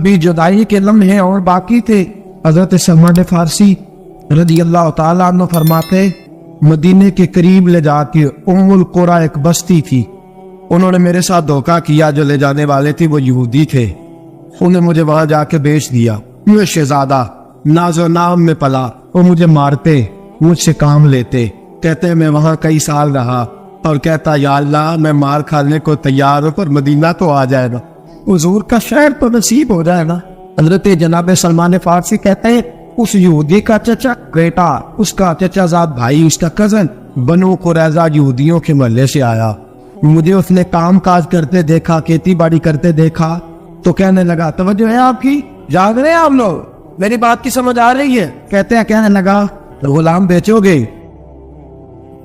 ابھی جدائی کے لمحے اور باقی تھے۔ حضرت سلمان فارسی رضی اللہ تعالیٰ عنہ فرماتے مدینے کے قریب لے جا کے ام القرا ایک بستی تھی، انہوں نے میرے ساتھ دھوکہ کیا، جو لے جانے والے تھے وہ یہودی تھے، انہیں مجھے وہاں جا کے بیچ دیا۔ میں شہزادہ ناز و نام میں پلا، وہ مجھے مارتے، مجھ سے کام لیتے، کہتے میں وہاں کئی سال رہا اور کہتا یا اللہ میں مار کھانے کو تیار ہوں پر مدینہ تو آ جائے گا، حضور کا شہر تو نصیب ہو جائے گا۔ حضرت جناب سلمان فارسی کہتے ہیں اس یہودی کا چچا بیٹا، اس کا چچا زاد بھائی، اس کا کزن بنو قریظہ یہودیوں کے محلے سے آیا، مجھے اس نے کام کاج کرتے دیکھا، کھیتی باڑی کرتے دیکھا تو کہنے لگا توجہ ہے آپ کی، جاگ رہے ہیں آپ لوگ، میری بات کی سمجھ آ رہی ہے؟ کہتے ہیں کہنے لگا غلام بیچو گے؟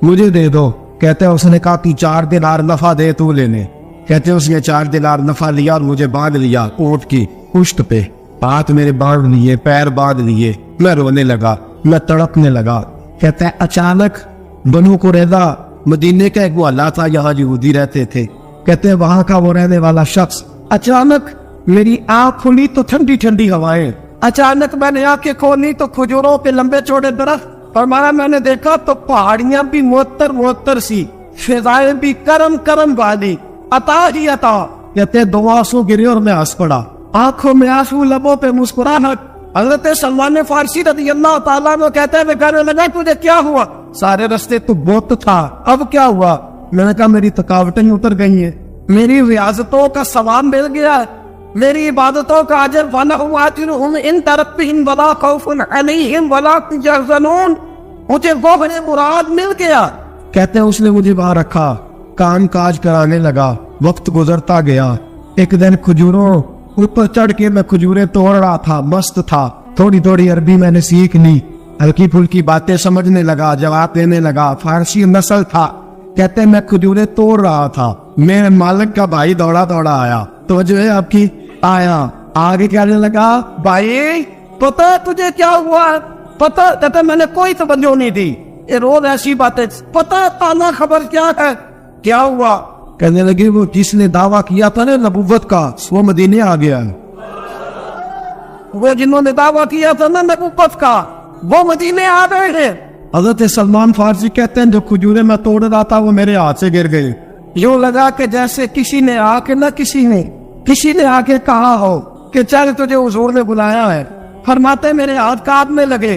مجھے دے دو۔ کہتے ہیں اس نے کہا کہ 4 دینار نفع دے تو لینے۔ کہتے ہیں اس نے 4 دینار نفع لیا اور مجھے باندھ لیا اونٹ کی پشت پہ، ہاتھ میرے باندھ لیے، پیر باندھ لیے، میں رونے لگا، میں تڑپنے لگا۔ کہتے ہیں اچانک بنو قریظہ مدینے کا ایک محلہ تھا، یہاں یہودی رہتے تھے، کہتے ہیں وہاں کا وہ رہنے والا شخص، اچانک میری آنکھ کھلی تو ٹھنڈی ٹھنڈی ہوائیں، اچانک میں نے آنکھیں کھولی تو کھجوروں پہ لمبے چوڑے درخت، فرمایا میں نے دیکھا تو پہاڑیاں بھی معطر معطر سی، فضائیں بھی کرم کرم والی، عطا ہی عطا۔ کہتے ہیں 2 آنسو گرے اور میں ہنس پڑا، آنکھوں میں آنسو، لبوں پہ مسکراہٹ۔ حضرت سلمان فارسی رضی اللہ تعالیٰ عنہ کہتے ہیں میں کہنے لگا تجھے کیا ہوا؟ سارے رستے تو بہت تھا، اب کیا ہوا؟ میں نے کہا میری تھکاوٹیں اتر گئی ہیں، میری ریاضتوں کا ثواب مل گیا، میری عبادتوں کا اجر وَلَهُمْ أَجْرُهُمْ إِن تَرَكْتُهُمْ وَلَا خَوْفٌ عَلَيْهِمْ وَلَا هُمْ يَحْزَنُونَ، مجھے وہ مراد مل گیا۔ کہتے ہیں اس نے مجھے وہاں رکھا، کام کاج کرانے لگا، وقت گزرتا گیا، ایک دن کھجوروں اوپر چڑھ کے میں کھجوریں توڑ رہا تھا، مست تھا، تھوڑی تھوڑی عربی میں نے سیکھ لی، ہلکی پھلکی باتیں سمجھنے لگا، جواب دینے لگا، فارسی نسل تھا۔ کہتے ہیں میں کھجوریں توڑ رہا تھا، میرے مالک کا بھائی دوڑا دوڑا آیا، توجہ ہے آپ کی، آیا آگے کہنے لگا بھائی پتہ تجھے کیا ہوا؟ پتہ؟ کہتا میں نے کوئی توجہ نہیں دی، یہ روز ایسی باتیں، پتہ تازہ خبر کیا ہے؟ کیا ہوا؟ کہنے لگے وہ جس نے دعویٰ کیا تھا نا نبوت کا وہ مدینے آ گیا، وہ جنہوں نے دعویٰ کیا تھا نا نبوت کا وہ مدینے آ گئے ہیں۔ حضرت سلمان فارسی کہتے ہیں جو کھجوریں میں توڑ رہا تھا وہ میرے ہاتھ سے گر گئی، یوں لگا کہ جیسے کسی نے آ کے نہ کسی نے آ کے کہا ہو کہ چل تجھے حضور نے بلایا ہے۔ فرماتے میرے ہاتھ کانپنے لگے،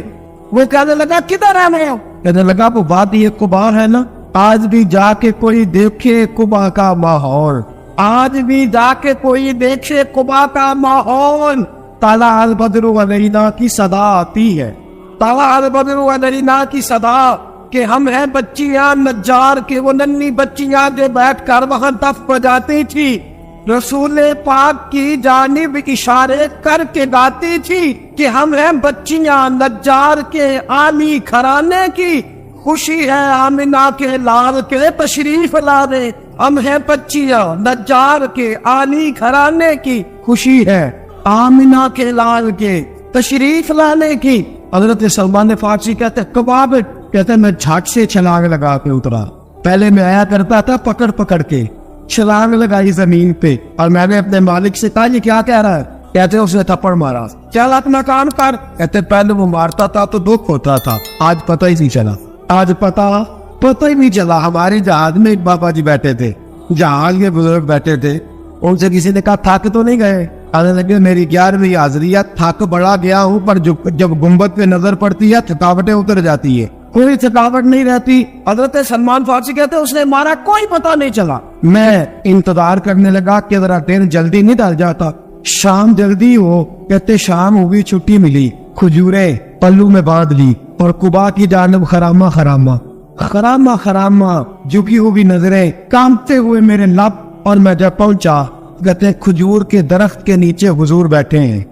وہ کہنے لگا کدھر ہے میں؟ کہنے لگا وہ وادی قبا ہے نا، آج بھی جا کے کوئی دیکھے قبا کا ماحول، آج بھی جا کے کوئی دیکھے قبا کا ماحول، طلع البدر علینا کی صدا آتی ہے، طلع البدر علینا کی صدا، کہ ہم ہیں بچیاں نجار کے، وہ ننھی بچیاں جو بیٹھ کر وہاں دف بجاتی تھی، رسول پاک کی جانب اشارے کر کے گاتی تھی کہ ہم ہیں بچیاں نجار کے عالی گھرانے کی، خوشی ہے آمنہ کے لال کے تشریف لانے، ہم ہیں بچیاں نجار کے عالی گھرانے کی، خوشی ہے آمنہ کے لال کے تشریف لانے کی۔ حضرت سلمان فارسی کہتے کباب، کہتے میں جھٹ سے چھلانگ لگا کے اترا، پہلے میں آیا کرتا تھا پکڑ پکڑ کے، چھلانگ لگائی زمین پہ، اور میں نے اپنے مالک سے کہا یہ کیا کہہ رہا ہے؟ کہتے اس نے تھپڑ مارا، چل اپنا کام کر۔ کہتے پہلے وہ مارتا تھا تو دکھ ہوتا تھا، آج پتہ ہی نہیں چلا، آج پتہ ہی نہیں چلا۔ ہمارے جہاز میں ایک بابا جی بیٹھے تھے، جہاز کے بزرگ بیٹھے تھے، ان سے کسی نے کہا تھک تو نہیں گئے؟ کہنے لگے میری 11ویں حاضری ہے، تھک بڑا گیا ہوں، پر جب گنبد پہ نظر پڑتی ہے تھکاوٹیں اتر جاتی ہے، کوئی تھکاوٹ نہیں رہتی۔ حضرت سلمان فارسی کہتے اس نے مارا کوئی پتہ نہیں چلا۔ میں انتظار کرنے لگا کہ ذرا دیر جلدی نہیں ڈال جاتا، شام جلدی ہو۔ کہتے شام ہوئی، چھٹی ملی، کھجوریں پلو میں باندھ لی اور قبا کی جانب خرامہ خرامہ جھکی ہوئی نظریں، کانپتے ہوئے میرے لب، اور میں جب پہنچا کہتے کھجور کے درخت کے نیچے حضور بیٹھے ہیں،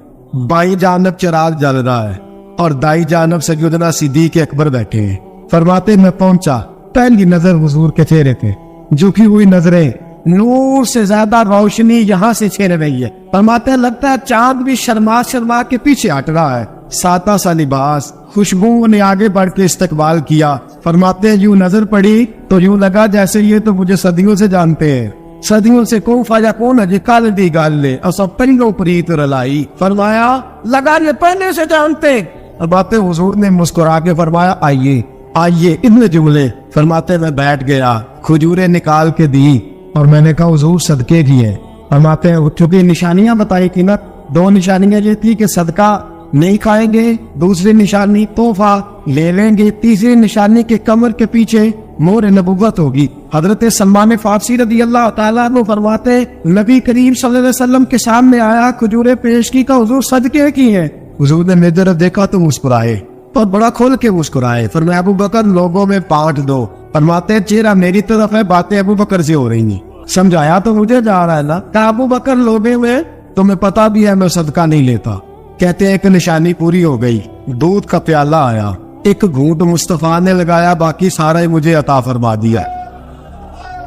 بائیں جانب چراغ جل رہا ہے اور دائیں جانب سیدنا صدیق اکبر بیٹھے ہیں۔ فرماتے میں پہنچا، پہلی نظر حضور کے چہرے پہ، جھکی ہوئی نظریں، نور سے زیادہ روشنی یہاں سے چھین رہی ہے۔ فرماتے لگتا ہے چاند بھی شرما کے پیچھے ہٹ رہا ہے، سادہ سا لباس، خوشبو نے آگے بڑھ کے استقبال کیا۔ فرماتے یوں نظر پڑی تو یوں لگا جیسے یہ تو مجھے صدیوں سے جانتے ہیں، صدیوں سے کون فاجا کون ہے کل دی گل لے اسا پہلو پریت رلائی. فرمایا لگا یہ پہلے سے جانتے. اور باتیں حضور نے مسکرا کے فرمایا آئیے آئیے. اتنے جملے فرماتے میں بیٹھ گیا, کھجوریں نکال کے دی اور میں نے کہا حضور صدقے کی ہے. فرماتے ہیں چونکہ نشانیاں بتائی تھی نا, 2 نشانیاں یہ تھی کہ صدقہ نہیں کھائیں گے, دوسری نشانی تحفہ لے لیں گے, تیسری نشانی کے کمر کے پیچھے مہر نبوت ہوگی. حضرت سلمان فارسی رضی اللہ تعالیٰ عنہ فرماتے نبی کریم صلی اللہ علیہ وسلم کے سامنے آیا, کھجوریں پیش کی, کا حضور صدقے کی ہیں. حضور نے میری طرف دیکھا تو مسکرائے اور بڑا کھول کے مسکرائے. فرمایا ابو بکر لوگوں میں بانٹ دو. فرماتے چہرہ میری طرف ہے, باتیں ابو بکر سے ہو رہی ہیں. سمجھایا تو مجھے جا رہا ہے نا. کہا ابو بکر لوگوں میں تمہیں پتا بھی ہے میں صدقہ نہیں لیتا. کہتے ہیں ایک نشانی پوری ہو گئی, دودھ کا پیالہ آیا, ایک گھونٹ مصطفیٰ نے لگایا, باقی سارا ہی مجھے عطا فرما دیا.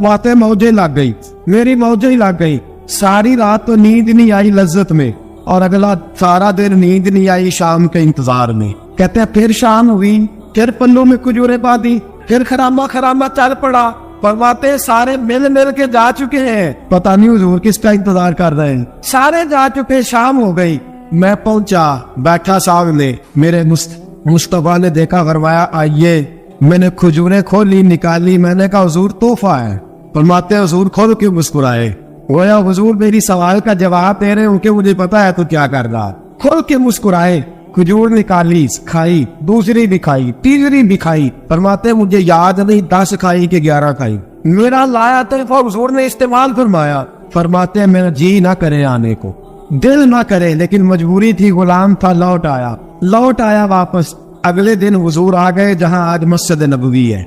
باتیں موجیں لگ گئی, میری موجیں لگ گئی. ساری رات تو نیند نہیں آئی لذت میں, اور اگلا سارا دن نیند نہیں آئی شام کے انتظار میں. کہتے ہیں پھر شام ہوئی, پھر پلوں میں کھجوریں باندھی, پھر خرامہ خرامہ چل پڑا. فرماتے سارے مل کے جا چکے ہیں, پتہ نہیں حضور کس کا انتظار کر رہے ہیں. سارے جا چکے, شام ہو گئی. میں پہنچا, بیٹھا سامنے, میرے مصطفیٰ نے دیکھا, فرمایا آئیے. میں نے کھجوریں کھولی, نکالی, میں نے کہا حضور تحفہ ہے. فرماتے حضور کھول کے مسکرائے. گویا حضور میری سوال کا جواب دے رہے ہوں کہ مجھے پتا ہے تو کیا کر رہا. کھول کے مسکرائے, کھجور نکالی, کھائی, دوسری بھی کھائی, تیسری بھی کھائی. فرماتے مجھے یاد نہیں 10 کھائی کہ 11 کھائی. میرا لایا تحفہ حضور نے استعمال فرمایا. فرماتے میرا جی نہ کرے آنے کو, دل نہ کرے, لیکن مجبوری تھی, غلام تھا, لوٹ آیا واپس. اگلے دن حضور آ گئے جہاں آج مسجد نبوی ہے,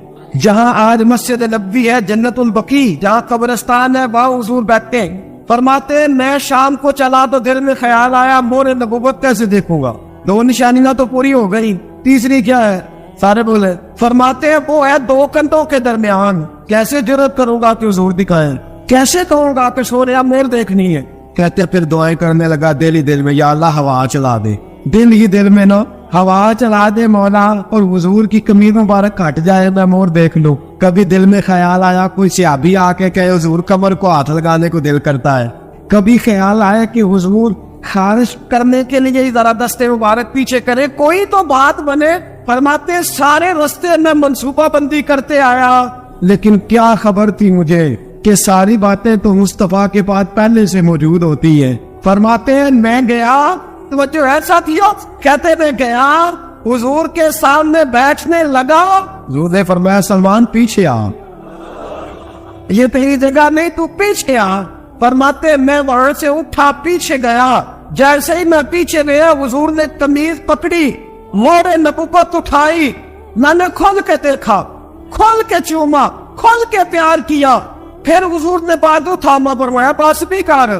جنت البقیع جہاں قبرستان ہے, وہاں حضور بیٹھتے. فرماتے میں شام کو چلا تو دل میں خیال آیا مہر نبوت کیسے دیکھوں گا. 2 نشانیاں تو پوری ہو گئی, تیسری کیا ہے؟ سارے بولے. فرماتے ہیں وہ ہے 2 کندھوں کے درمیان. کیسے جرأت کروں گا کہ حضور دکھائیں, کیسے کہوں گا کہ سوریا مہر دیکھنی ہے. کہتے پھر دعائیں کرنے لگا دل ہی دل میں, یا اللہ ہوا چلا دے. دل ہی دل میں نا ہوا چلا دے مولا, اور حضور کی قمیض مبارک کٹ جائے, میں مور دیکھ لوں. کبھی دل میں خیال آیا کوئی صحابی آ کے کہے حضور کمر کو ہاتھ لگانے کو دل کرتا ہے. کبھی خیال آیا کہ حضور خارش کرنے کے لیے ذرا دستے مبارک پیچھے کرے, کوئی تو بات بنے. فرماتے سارے رستے میں منصوبہ بندی کرتے آیا, لیکن کیا خبر تھی مجھے کہ ساری باتیں تو مصطفیٰ کے پاس پہلے سے موجود ہوتی ہیں. فرماتے ہیں میں گیا, توجہ ایسا تھیا, کہتے میں گیا حضور کے سامنے بیٹھنے لگا. حضور نے فرمایا سلمان پیچھے آ, یہ تیری جگہ نہیں, تو پیچھے آ. فرماتے میں وہاں سے اٹھا, پیچھے گیا. جیسے ہی میں پیچھے گیا حضور نے قمیض پکڑی, مہر نبوت اٹھائی. میں نے کھول کے دیکھا, کھول کے چوما, کھول کے پیار کیا. پھر حضور نے بازو تھاما, فرمایا پاس بھی کر.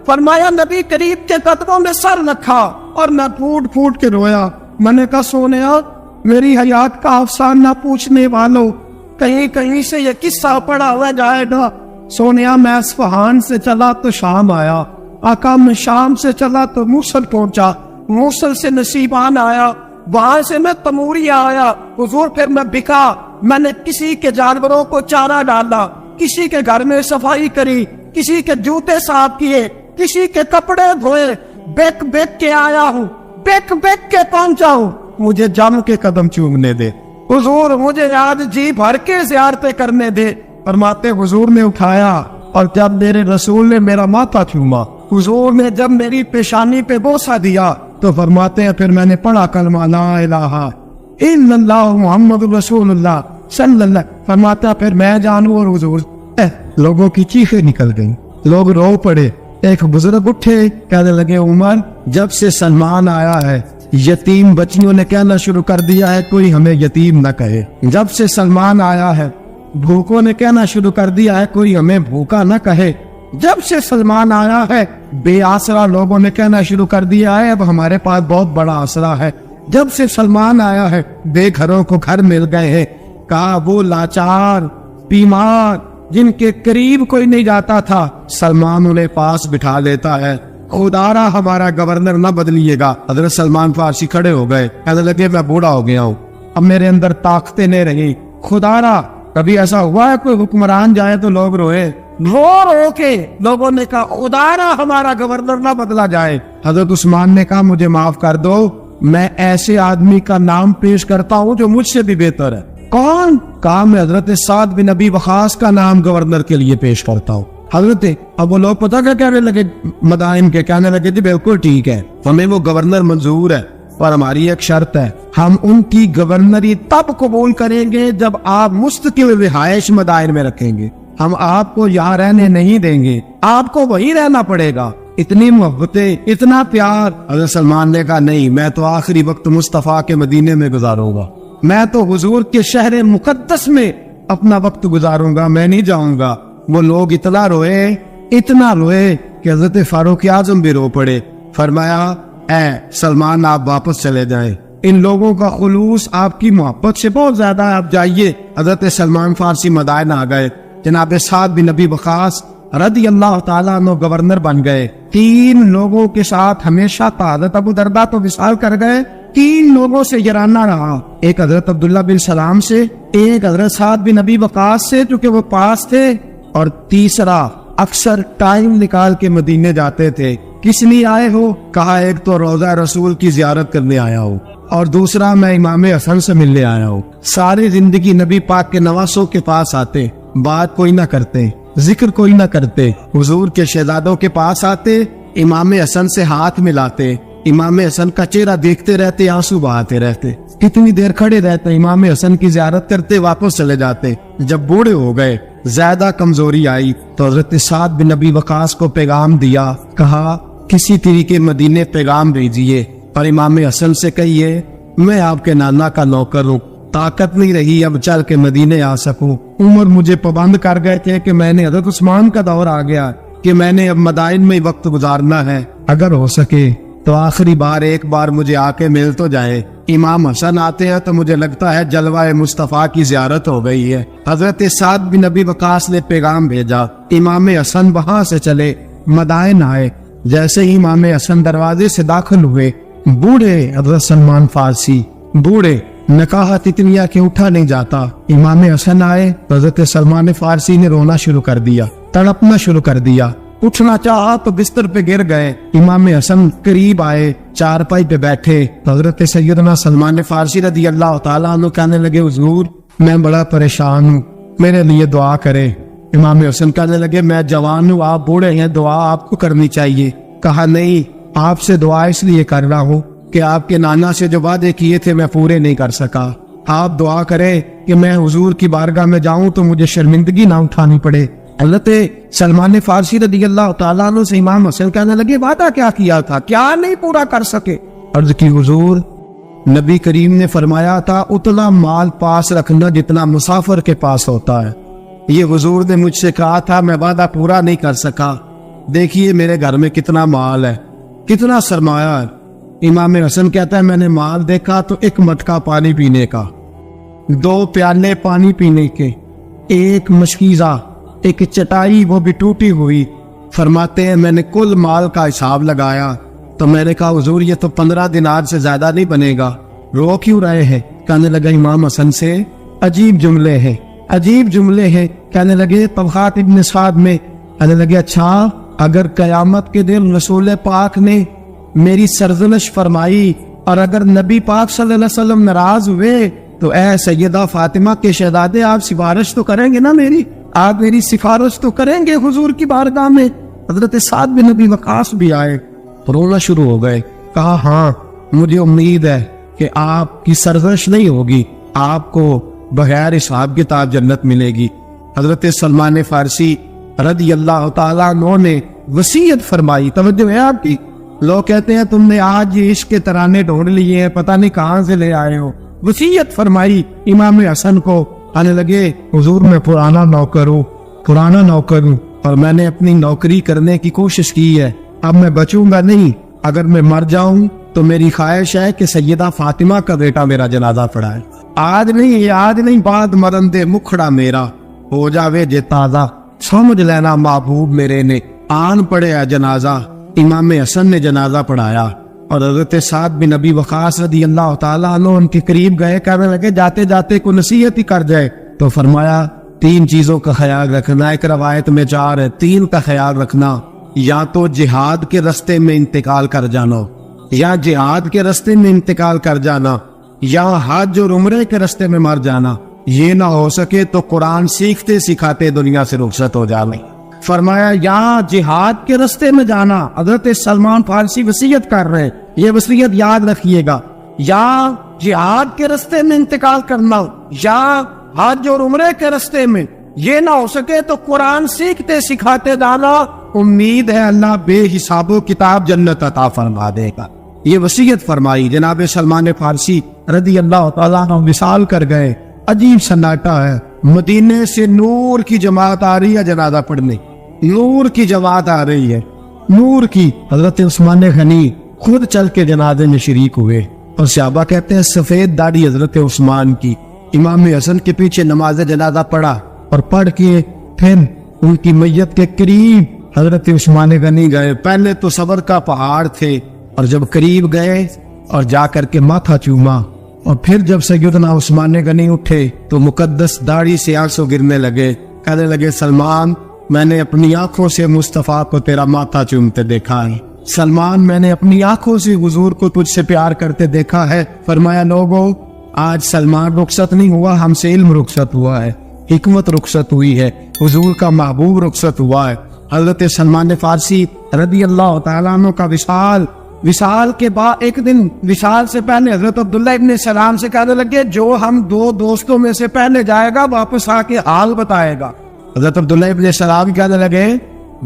فرمایا نبی کریم کے قدموں میں سر رکھا اور میں پھوٹ کے رویا. میں نے کہا سونیا میری حیات کا افسانہ پوچھنے والوں, کہیں سے یہ قصہ پڑا ہوا جائے گا. سونیا میں اصفہان سے چلا تو شام آیا, آقا میں شام سے چلا تو موصل پہنچا, موصل سے نصیبان آیا, وہاں سے میں تموریا آیا. حضور پھر میں بکا, میں نے کسی کے جانوروں کو چارہ ڈالا, کسی کے گھر میں صفائی کری, کسی کے جوتے صاف کیے, کسی کے کپڑے دھوئے. بیک کے آیا ہوں, بیک کے پہنچا ہوں, مجھے جم کے قدم چومنے دے. حضور مجھے آج جی بھر کے زیارتیں کرنے دے. فرماتے حضور نے اٹھایا, اور جب میرے رسول نے میرا ماتھا چوما, حضور نے جب میری پیشانی پہ بوسہ دیا, تو فرماتے ہیں پھر میں نے پڑھا کلمہ لا الہ الا اللہ محمد رسول اللہ صلی اللہ. فرماتا پھر میں جانوں, اور حضور لوگوں کی چیخیں نکل گئیں, لوگ رو پڑے. ایک بزرگ اٹھے, کہنے لگے عمر جب سے سلمان آیا ہے یتیم بچیوں نے کہنا شروع کر دیا ہے کوئی ہمیں یتیم نہ کہے. جب سے سلمان آیا ہے بھوکوں نے کہنا شروع کر دیا ہے کوئی ہمیں بھوکا نہ کہے. جب سے سلمان آیا ہے بے آسرا لوگوں نے کہنا شروع کر دیا ہے اب ہمارے پاس بہت بڑا آسرا ہے. جب سے سلمان آیا ہے بے گھروں کو گھر مل گئے ہیں. کہا وہ لاچار بیمار جن کے قریب کوئی نہیں جاتا تھا سلمان انہیں پاس بٹھا لیتا ہے. خدارا ہمارا گورنر نہ بدلیے گا. حضرت سلمان فارسی کھڑے ہو گئے, کہنے لگے میں بوڑھا ہو گیا ہوں, اب میرے اندر طاقتیں نہیں رہی. خدارا کبھی ایسا ہوا ہے کوئی حکمران جائے تو لوگ روئے؟ رو رو کے لوگوں نے کہا ادارا ہمارا گورنر نہ بدلا جائے۔ حضرت عثمان نے کہا مجھے معاف کر دو، میں ایسے آدمی کا نام پیش کرتا ہوں جو مجھ سے بھی بہتر ہے۔ کون؟ کہا میں حضرت سعد بن ابی وقاص کا نام گورنر کے لیے پیش کرتا ہوں۔ حضرت اب وہ لوگ پتہ کیا کہنے لگے؟ مدائن کے کہنے لگے جی بالکل ٹھیک ہے، ہمیں وہ گورنر منظور ہے، اور ہماری ایک شرط ہے، ہم ان کی گورنری تب قبول کریں گے جب آپ مستقل رہائش مدائن میں رکھیں گے، ہم آپ کو یہاں رہنے نہیں دیں گے، آپ کو وہیں رہنا پڑے گا۔ اتنی محبتیں، اتنا پیار۔ حضرت سلمان نے کہا نہیں، میں تو آخری وقت مصطفیٰ کے مدینے میں گزاروں گا، میں تو حضور کے شہر مقدس میں اپنا وقت گزاروں گا، میں نہیں جاؤں گا۔ وہ لوگ اتنا روئے کہ حضرت فاروق اعظم بھی رو پڑے۔ فرمایا اے سلمان آپ واپس چلے جائیں، ان لوگوں کا خلوص آپ کی محبت سے بہت زیادہ ہے، آپ جائیے۔ حضرت سلمان فارسی مدائن آ گئے، جناب سعد بن ابی وقاص رضی اللہ تعالیٰ عنہ گورنر بن گئے۔ 3 لوگوں کے ساتھ ہمیشہ تھا، حضرت ابو درداء تو وصال کر گئے، 3 لوگوں سے یارانہ رہا، ایک حضرت عبداللہ بن سلام سے، ایک حضرت سعد بن ابی وقاص سے چونکہ وہ پاس تھے، اور تیسرا اکثر ٹائم نکال کے مدینے جاتے تھے۔ کس لیے آئے ہو؟ کہا ایک تو روضہ رسول کی زیارت کرنے آیا ہوں، اور دوسرا میں امام حسن سے ملنے آیا ہوں۔ ساری زندگی نبی پاک کے نواسوں کے پاس آتے، بات کوئی نہ کرتے، ذکر کوئی نہ کرتے، حضور کے شہزادوں کے پاس آتے، امام حسن سے ہاتھ ملاتے، امام حسن کا چہرہ دیکھتے رہتے، آنسو بہاتے رہتے، کتنی دیر کھڑے رہتے، امام حسن کی زیارت کرتے، واپس چلے جاتے۔ جب بوڑھے ہو گئے، زیادہ کمزوری آئی، تو حضرت سعد بن ابی وقاص کو پیغام دیا، کہا کسی طریقے مدینے پیغام بھیجیے اور امام حسن سے کہیے میں آپ کے نانا کا نوکر ہوں، طاقت نہیں رہی اب چل کے مدینے آ سکوں، عمر مجھے پابند کر گئے تھے کہ میں نے حضرت عثمان کا دور آ گیا کہ میں نے اب مدائن میں وقت گزارنا ہے، اگر ہو سکے تو آخری بار ایک بار مجھے آ کے مل تو جائے۔ امام حسن آتے ہیں تو مجھے لگتا ہے جلوہ مصطفیٰ کی زیارت ہو گئی ہے۔ حضرت سعد بن ابی وقاص نے پیغام بھیجا، امام حسن وہاں سے چلے، مدائن آئے۔ جیسے ہی امام حسن دروازے سے داخل ہوئے، بوڑھے حضرت سلمان فارسی، بوڑھے نکاحت اتنی کہ اٹھا نہیں جاتا، امام حسن آئے، حضرت سلمان فارسی نے رونا شروع کر دیا، تڑپنا شروع کر دیا، اٹھنا چاہا تو بستر پہ گر گئے۔ امام حسن قریب آئے، چارپائی پہ بیٹھے، حضرت سیدنا سلمان فارسی رضی اللہ تعالیٰ عنہ کہنے لگے حضور میں بڑا پریشان ہوں، میرے لیے دعا کرے۔ امام حسن کہنے لگے میں جوان ہوں، آپ بوڑھے ہیں، دعا آپ کو کرنی چاہیے۔ کہا نہیں، آپ سے دعا اس لیے کر رہا ہوں کہ آپ کے نانا سے جو وعدے کیے تھے میں پورے نہیں کر سکا، آپ دعا کریں کہ میں حضور کی بارگاہ میں جاؤں تو مجھے شرمندگی نہ اٹھانی پڑے۔ حضرت سلمان فارسی رضی اللہ تعالیٰ عنہ سے امام حسن کہنے لگے وعدہ کیا کیا تھا، کیا نہیں پورا کر سکے؟ عرض کی حضور نبی کریم نے فرمایا تھا اتنا مال پاس رکھنا جتنا مسافر کے پاس ہوتا ہے، یہ حضور نے مجھ سے کہا تھا، میں وعدہ پورا نہیں کر سکا، دیکھیے میرے گھر میں کتنا مال ہے، کتنا سرمایہ ہے۔ امام حسن کہتا ہے میں نے مال دیکھا تو 1 مٹکا پانی پینے کا، 2 پیالے پانی پینے کے، 1 مشکیزہ، 1 چٹائی وہ بھی ٹوٹی ہوئی۔ فرماتے ہیں میں نے کل مال کا حساب لگایا تو میں نے کہا حضور یہ تو 15 دینار سے زیادہ نہیں بنے گا، رو کیوں رہے ہیں؟ کہنے لگا امام حسن سے عجیب جملے ہیں، عجیب جملے ہیں۔ کہنے لگے طبقات ابن سعد میں، کہنے لگے اچھا اگر قیامت کے دن رسول پاک نے میری سرزنش فرمائی اور اگر نبی پاک صلی اللہ علیہ وسلم ناراض ہوئے تو اے سیدہ فاطمہ کے شہزادے آپ سفارش تو کریں گے نا میری، آپ میری سفارش تو کریں گے حضور کی بارگاہ میں؟ حضرت سعد بن ابی وقاص بھی آئے، رونا شروع ہو گئے، کہا ہاں مجھے امید ہے کہ آپ کی سرزنش نہیں ہوگی، آپ کو بغیر حساب کتاب جنت ملے گی۔ حضرت سلمان فارسی رضی اللہ تعالیٰ عنہ نے وصیت فرمائی، توجہ ہے آپ کی؟ لوگ کہتے ہیں تم نے آج یہ عشق کے ترانے ڈھونڈ لیے ہیں، پتہ نہیں کہاں سے لے آئے ہو۔ وصیت فرمائی امام حسن کو، آنے لگے حضور میں پرانا نوکر ہوں اور میں نے اپنی نوکری کرنے کی کوشش کی ہے، اب میں بچوں گا نہیں، اگر میں مر جاؤں تو میری خواہش ہے کہ سیدہ فاطمہ کا بیٹا میرا جنازہ پڑھائے، آج نہیں بعد مرن دے مکھڑا میرا ہو جاوے جے تازہ، سمجھ لینا محبوب میرے نے آن پڑے جنازہ۔ امام حسن نے جنازہ پڑھایا اور حضرت سعد بن ابی وقاص رضی اللہ تعالیٰ عنہ ان کے قریب گئے، کہنے لگے جاتے جاتے کو نصیحت ہی کر جائے۔ تو فرمایا 3 چیزوں کا خیال رکھنا. ایک روایت میں 4 ہے. 3 کا خیال رکھنا, یا تو جہاد کے راستے میں انتقال کر جانا, یا جہاد کے راستے میں انتقال کر جانا, یا حج اور عمرے کے راستے میں مر جانا. یہ نہ ہو سکے تو قرآن سیکھتے سکھاتے دنیا سے رخصت ہو جانا. فرمایا یا جہاد کے راستے میں جانا, حضرت سلمان فارسی وصیت کر رہے, یہ وصیت یاد رکھیے گا, یا جہاد کے راستے میں انتقال کرنا, یا حج اور عمرے کے راستے میں. یہ نہ ہو سکے تو قرآن سیکھتے سکھاتے جانا. امید ہے اللہ بے حساب و کتاب جنت عطا فرما دے گا. یہ وصیت فرمائی. جناب سلمان فارسی رضی اللہ تعالیٰ عنہ وصال کر گئے. عجیب سناٹا ہے. مدینے سے نور کی جماعت آ رہی ہے جنازہ پڑھنے, نور کی جماعت آ رہی ہے, نور کی. حضرت عثمان غنی خود چل کے جنازے میں شریک ہوئے, اور صحابہ کہتے ہیں سفید داڑھی حضرت عثمان کی. امام حسن کے پیچھے نماز جنازہ پڑھا, اور پڑھ کے پھر ان کی میت کے قریب حضرت عثمان غنی گئے. پہلے تو صبر کا پہاڑ تھے, اور جب قریب گئے اور جا کر کے ماتھا چوما, اور پھر جب سیدنا عثمان غنی اٹھے تو مقدس داڑھی سے آنسو گرنے لگے. کہنے لگے سلمان, میں نے اپنی آنکھوں سے مصطفیٰ کو تیرا ماتھا چومتے دیکھا ہے. سلمان, میں نے اپنی آنکھوں سے حضور کو تجھ سے پیار کرتے دیکھا ہے. فرمایا لوگوں, آج سلمان رخصت نہیں ہوا, ہم سے علم رخصت ہوا ہے, حکمت رخصت ہوئی ہے, حضور کا محبوب رخصت ہوا ہے. حضرت سلمان فارسی رضی اللہ تعالیٰ عنہ کا وصال کے بعد ایک دن وصال سے پہلے حضرت عبداللہ ابن سلام سے کہنے لگے جو ہم 2 دوستوں میں سے پہلے جائے گا واپس آ کے حال بتائے گا. حضرت عبداللہ ابن سلام کہنے لگے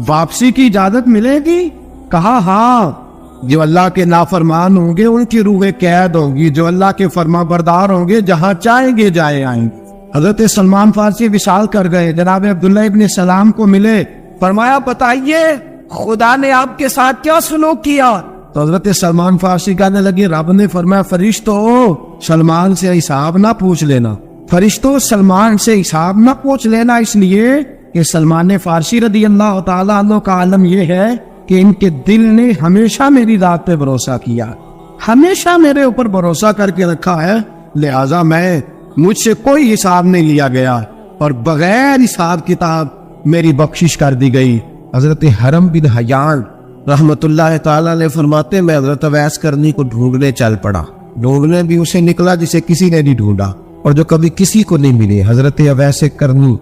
واپسی کی اجازت ملے گی؟ کہا ہاں, جو اللہ کے نافرمان ہوں گے ان کی روحیں قید ہوں گی, جو اللہ کے فرما بردار ہوں گے جہاں چاہیں گے جائے آئیں گے. حضرت سلمان فارسی وصال کر گئے, جناب عبداللہ ابن سلام کو ملے. فرمایا بتائیے خدا نے آپ کے ساتھ کیا سلوک کیا؟ تو حضرت سلمان فارسی کہنے لگے رب نے فرمایا فرشتوں سلمان سے حساب نہ پوچھ لینا, فرشتوں سلمان سے حساب نہ پوچھ لینا, اس لیے کہ سلمان فارسی رضی اللہ تعالیٰ عنہ کا عالم یہ ہے کہ ان کے دل نے ہمیشہ میری ذات پہ بھروسہ کیا, ہمیشہ میرے اوپر بھروسہ کر کے رکھا ہے, لہذا مجھ سے کوئی حساب نہیں لیا گیا, اور بغیر حساب کتاب میری بخشش کر دی گئی. حضرت حرم بن حیان رحمت اللہ تعالیٰ علیہ فرماتے میں حضرت اویس کرنی کو ڈھونڈنے چل پڑا. ڈھونڈنے بھی اسے نکلا جسے کسی نے نہیں ڈھونڈا, اور جو کبھی کسی کو نہیں ملے. حضرت اویس کرنی,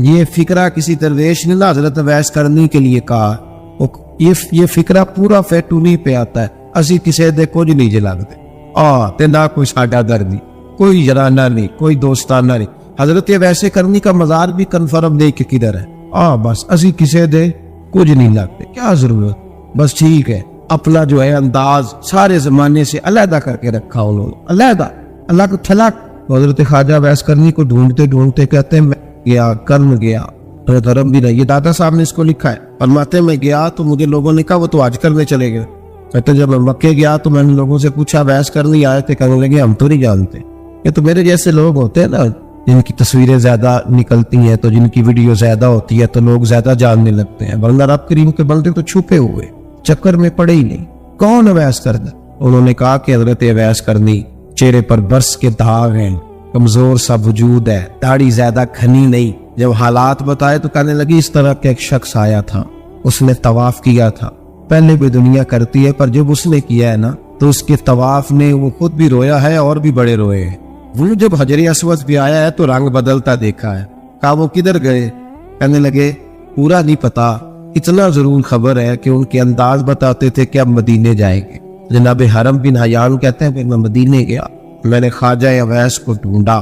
یہ فکرہ کسی درویش نے نہ حضرت اویس کرنی کے لیے کہا, یہ فکرہ پورا فیٹونی پہ آتا ہے, اسی کسی دے کچھ نہیں جلاگتے تے نہ کوئی ساڈا دردی, کوئی جرانہ نہیں, کوئی دوستانہ نہیں. حضرت اویس کرنی کا مزار بھی کنفرم نہیں کہ کدھر ہے, بس اسی کسی دے کچھ نہیں لگتے, کیا ضرورت, بس ٹھیک ہے. اپنا جو ہے انداز سارے زمانے سے علیحدہ کر کے رکھا انہوں نے, علیحدہ, اللہ کو تھلک. حضرت خواجہ اویس کرنی کو ڈھونڈتے ڈھونڈتے کہتے ہیں میں گیا, کرم گیا. حضرت بھی نہیں, یہ دادا صاحب نے اس کو لکھا ہے. فرماتے میں گیا تو مجھے لوگوں نے کہا وہ تو آج کرنے چلے گئے. کہتے جب میں مکے گیا تو میں نے لوگوں سے پوچھا اویس کرنی آئے تھے, کہنے لگے ہم تو نہیں جانتے. یہ تو میرے جیسے لوگ ہوتے ہیں نا, جن کی تصویریں زیادہ نکلتی ہیں تو جن کی ویڈیو زیادہ ہوتی ہے تو لوگ زیادہ جاننے لگتے ہیں, ورنہ رب کریم کے بندے تو چھپے ہوئے چکر میں پڑے ہی نہیں. کون اویس کرنا؟ انہوں نے کہا کہ حضرت اویس کرنی, چہرے پر برس کے داغ ہیں, کمزور سا وجود ہے, داڑھی زیادہ گھنی نہیں. جب حالات بتائے تو کہنے لگی اس طرح کا ایک شخص آیا تھا, اس نے طواف کیا تھا, پہلے بھی دنیا کرتی ہے پر جب اس نے کیا ہے نا تو اس کے طواف نے وہ خود بھی رویا ہے اور بھی بڑے روئے ہیں. وہ جب حجر اسود بھی آیا ہے تو رنگ بدلتا دیکھا ہے. کہا وہ کدھر گئے؟ کہنے لگے پورا نہیں پتا, اتنا ضرور خبر ہے کہ ان کے انداز بتاتے تھے کہ اب مدینے جائیں گے. جناب حرم بن حیان کہتے ہیں پھر میں مدینے گیا, میں نے خواجہ اویس کو ڈھونڈا.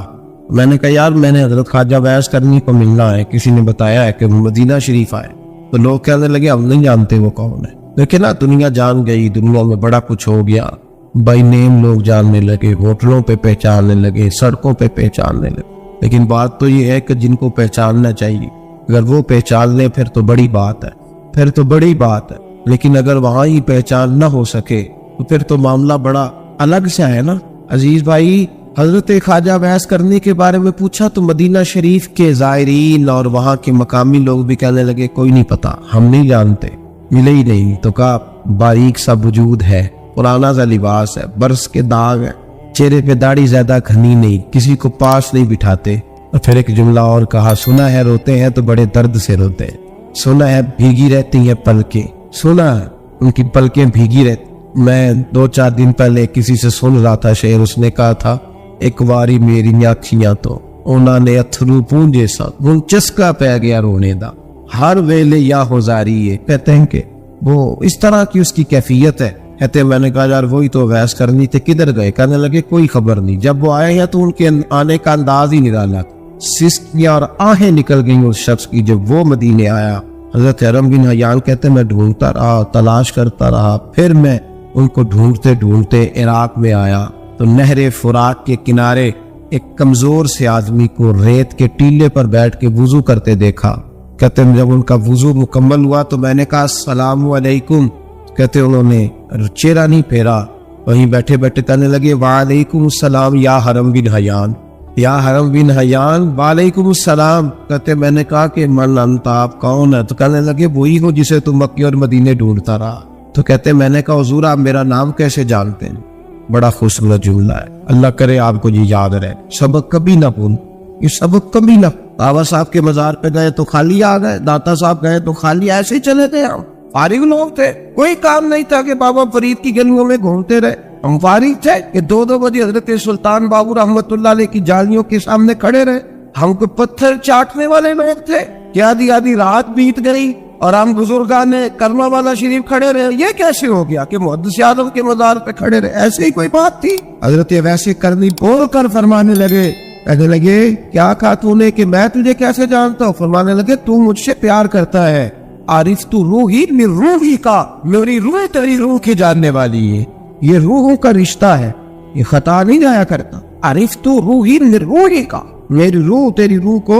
میں نے کہا یار میں نے حضرت خواجہ اویس کرنی کو ملنا ہے, کسی نے بتایا ہے کہ وہ مدینہ شریف آئے. تو لوگ کہنے لگے ہم نہیں جانتے وہ کون ہے. لیکن نا دنیا جان گئی, دنیا میں بڑا کچھ ہو گیا, بائی نیم لوگ جاننے لگے, ہوٹلوں پہ پہچاننے لگے, سڑکوں پہ پہچاننے لگے. لیکن بات تو یہ ہے کہ جن کو پہچاننا چاہیے اگر وہ پہچان لیں پھر تو بڑی بات ہے, پھر تو بڑی بات ہے. لیکن اگر وہاں ہی پہچان نہ ہو سکے تو پھر تو معاملہ بڑا الگ سے ہے نا. عزیز بھائی, حضرت خواجہ اویس کرنی کے بارے میں پوچھا تو مدینہ شریف کے زائرین اور وہاں کے مقامی لوگ بھی کہنے لگے کوئی نہیں پتا, ہم نہیں جانتے, ملے ہی نہیں. تو کہا باریک سا وجود ہے, پرانا سا لباس ہے, برس کے داغ ہے, چہرے پہ داڑھی زیادہ گھنی نہیں, کسی کو پاس نہیں بٹھاتے, اور پھر ایک جملہ اور کہا، سنا ہے روتے ہیں تو بڑے درد سے روتے ہیں، سنا ہے بھیگی رہتی ہیں پلکیں، سنا ہے ان کی پلکیں بھیگی رہتی۔ میں 2-4 دن پہلے کسی سے سن رہا تھا شعر، اس نے کہا تھا، ایک واری میری اکھیاں تو انہوں نے اتھرو پونجے سا ہن چسکا پہ گیا رونے دا، ہر ویلے یا ہوزاری ہے۔ کہتے ہیں کہ وہ اس طرح کی اس کی کیفیت ہے۔ کہتے ہیں میں نے کہا یار وہی تو بحث کرنی تھی، کدھر گئے؟ کہنے لگے کوئی خبر نہیں، جب وہ آئے ہیں تو ان کے آنے کا انداز ہی نرالا، سسکیاں اور آہیں نکل گئیں اس شخص کی جب وہ مدینے آیا۔ حضرت حرم بن حیان کہتے ہیں میں ڈھونڈتا رہا، تلاش کرتا رہا، پھر میں ان کو ڈھونڈتے ڈھونڈتے عراق میں آیا تو نہر فرات کے کنارے ایک کمزور سے آدمی کو ریت کے ٹیلے پر بیٹھ کے وضو کرتے دیکھا۔ کہتے ہیں جب ان کا وضو مکمل ہوا تو میں نے کہا السلام علیکم، کہتے انہوں نے چہرہ نہیں پھیرا، وہیں بیٹھے بیٹھے کہنے لگے وعلیکم السلام یا حرم بن حیان، یا حرم بن حیان وعلیکم السلام۔ کہتے میں نے کہا کہ من انت، آپ کون ہے؟ تو کہنے لگے وہی ہو جسے تم مکے اور مدینے ڈھونڈتا رہا۔ تو کہتے میں نے کہا حضور آپ میرا نام کیسے جانتے ہیں؟ بڑا خوبصورت جملہ ہے، اللہ کرے آپ کو یہ یاد رہے، سبق کبھی نہ بھول، یہ سبق کبھی نہ۔ بابا صاحب کے مزار پہ گئے تو خالی آ گئے، داتا صاحب گئے تو خالی ایسے ہی چلے گئے، ہم فارغ لوگ تھے، کوئی کام نہیں تھا کہ بابا فرید کی گلیوں میں گھومتے رہے، ہم فارغ تھے کہ 2 بجے حضرت سلطان بابو رحمت اللہ علیہ کی جالیوں کے سامنے کھڑے رہے، ہم کو پتھر چاٹنے والے لوگ تھے کہ آدھی رات بیت گئی اور ہم بزرگان کرما والا شریف کھڑے رہے۔ یہ کیسے ہو گیا کہ محدث اعظم کے مزار پہ کھڑے رہے؟ ایسے ہی کوئی بات تھی؟ حضرت ویسے کرنی بول کر فرمانے لگے، کہنے لگے کیا کہا تو نے کہ میں تجھے کیسے جانتا ہوں؟ فرمانے لگے تو مجھ سے پیار کرتا ہے، عارف تو روحی من روحی کا، میری روح تیری روح کی جاننے والی ہے، یہ روحوں کا رشتہ ہے، یہ خطا نہیں جایا کرتا۔ عارف تو روحی من روحی کا، میری روح تیری روح کو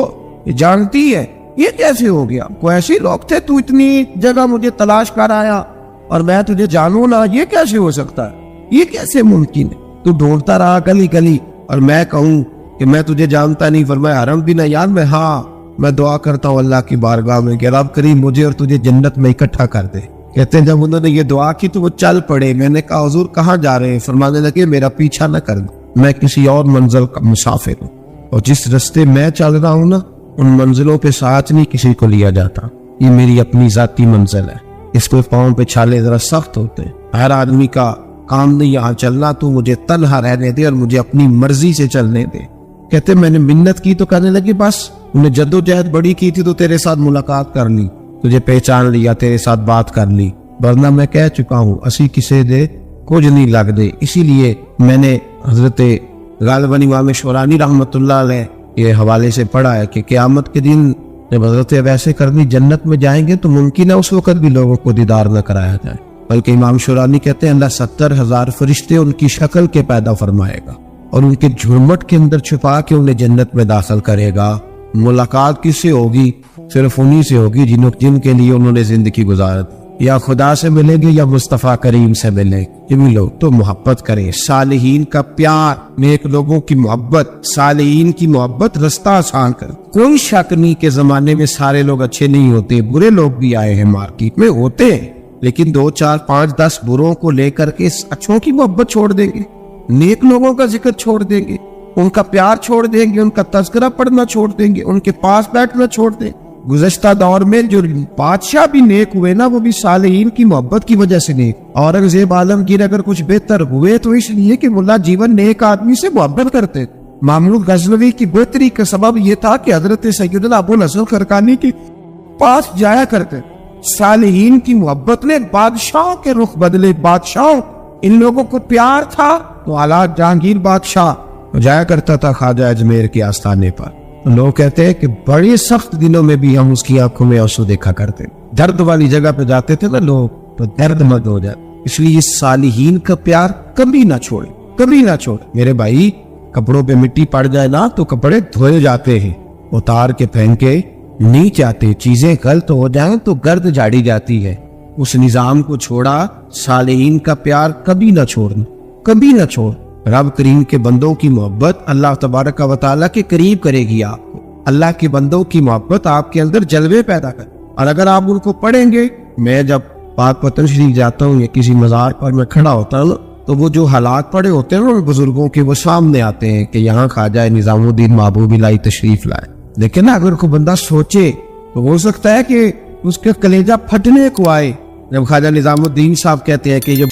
جانتی ہے۔ یہ کیسے ہو گیا؟ کوئی ایسے لوگ تھے تو اتنی جگہ مجھے تلاش کر آیا اور میں تجھے جانوں نہ؟ یہ کیسے ہو سکتا ہے؟ یہ کیسے ممکن ہے؟ تو ڈھونڈتا رہا گلی گلی اور میں کہوں کہ میں تجھے جانتا نہیں؟ فرمایا حرم بن حیان میں، ہاں میں دعا کرتا ہوں اللہ کی بارگاہ میں کہ رب کریم مجھے اور تجھے جنت میں اکٹھا کر دے۔ کہتے ہیں جب انہوں نے یہ دعا کی تو وہ چل پڑے۔ میں نے کہا حضور کہاں جا رہے ہیں؟ فرمانے لگے میرا پیچھا نہ کر، میں کسی اور منزل کا مسافر ہوں، اور جس رستے میں چل رہا ہوں نا ان منزلوں پہ ساتھ نہیں کسی کو لیا جاتا، یہ میری اپنی ذاتی منزل ہے، اس پہ پاؤں پہ چھالے ذرا سخت ہوتے ہیں، ہر آدمی کا کام نہیں یہاں چلنا، تو مجھے تنہا رہنے دے اور مجھے اپنی مرضی سے چلنے دے۔ کہتے میں نے منت کی تو کہنے لگے بس انہیں جدوجہد بڑی کی تھی تو تیرے ساتھ ملاقات کر لی، تجھے پہچان لیا، تیرے ساتھ بات کر لی، ورنہ میں کہہ چکا ہوں اسی کسے دے کچھ نہیں لگ دے۔ اسی لیے میں نے حضرت غالباً امام شورانی رحمت اللہ علیہ یہ حوالے سے پڑھا ہے کہ قیامت کے دن جب حضرت ویسے کرنی جنت میں جائیں گے تو ممکن ہے اس وقت بھی لوگوں کو دیدار نہ کرایا جائے، بلکہ امام شورانی کہتے ہیں اللہ 70,000 فرشتے ان کی شکل کے پیدا فرمائے گا اور ان کے جھرمٹ کے اندر چھپا کے انہیں جنت میں داخل کرے گا۔ ملاقات کس سے ہوگی؟ صرف انہی سے ہوگی جن کے لیے انہوں نے زندگی گزار، یا خدا سے ملیں گے یا مصطفیٰ کریم سے ملیں گے۔ یہ لوگ تو محبت کریں، صالحین کا پیار، نیک لوگوں کی محبت، صالحین کی محبت رستہ آسان کر۔ کوئی شک نہیں کہ زمانے میں سارے لوگ اچھے نہیں ہوتے، برے لوگ بھی آئے ہیں مارکیٹ میں، ہوتے ہیں، لیکن 2 4 5 10 بروں کو لے کر کے اچھوں کی محبت چھوڑ دیں گے، نیک لوگوں کا ذکر چھوڑ دیں گے، ان کا پیار چھوڑ دیں گے، ان کا تذکرہ پڑھنا چھوڑ دیں گے، ان کے پاس بیٹھنا چھوڑ دیں گے۔ گزشتہ دور میں جو بادشاہ بھی نیک ہوئے نا وہ بھی صالحین کی محبت کی وجہ سے نیک۔ اورنگزیب عالمگیر اگر کچھ بہتر ہوئے تو اس لیے کہ ملا جیون نیک آدمی سے محبت کرتے۔ ماملوک غزنوی کی بہتری کا سبب یہ تھا کہ حضرت سیدنا ابو الحسن خرقانی کے پاس جایا کرتے۔ صالحین کی محبت نے بادشاہوں کے رخ بدلے، بادشاہوں ان لوگوں کو پیار تھا تو اعلیٰ جہانگیر بادشاہ جایا کرتا تھا خواجہ اجمیر کے آستانے پر۔ لوگ کہتے ہیں کہ بڑے سخت دنوں میں بھی ہم اس کی آنکھوں میں آنسو دیکھا کرتے، درد والی جگہ پہ جاتے تھے نا لوگ تو درد مند ہو جاتے۔ اس لیے صالحین کا پیار کبھی نہ چھوڑے، کبھی نہ چھوڑے۔ میرے بھائی کپڑوں پہ مٹی پڑ جائے نا تو کپڑے دھوئے جاتے ہیں، اتار کے پھینکے نہیں چاہتے، چیزیں غلط ہو جائیں تو گرد جھاڑی جاتی ہے۔ اس نظام کو چھوڑا، صالحین کا پیار کبھی نہ چھوڑنا، کبھی نہ چھوڑ۔ رب کریم کے بندوں کی محبت اللہ تبارک و تعالیٰ کے قریب کرے گی آپ کو، اللہ کے بندوں کی محبت آپ کے اندر جلوے پیدا کر، اور اگر آپ ان کو پڑھیں گے، میں جب پاک پتن شریف جاتا ہوں یا کسی مزار پر میں کھڑا ہوتا ہوں تو وہ جو حالات پڑے ہوتے ہیں نا بزرگوں کے، وہ سامنے آتے ہیں کہ یہاں خواجہ نظام الدین محبوب الہی تشریف لائے. لیکن اگر کوئی بندہ سوچے تو ہو سکتا ہے کہ اس کے کلیجہ پھٹنے کو آئے جب خواجہ نظام الدین صاحب کہتے ہیں کہ یہ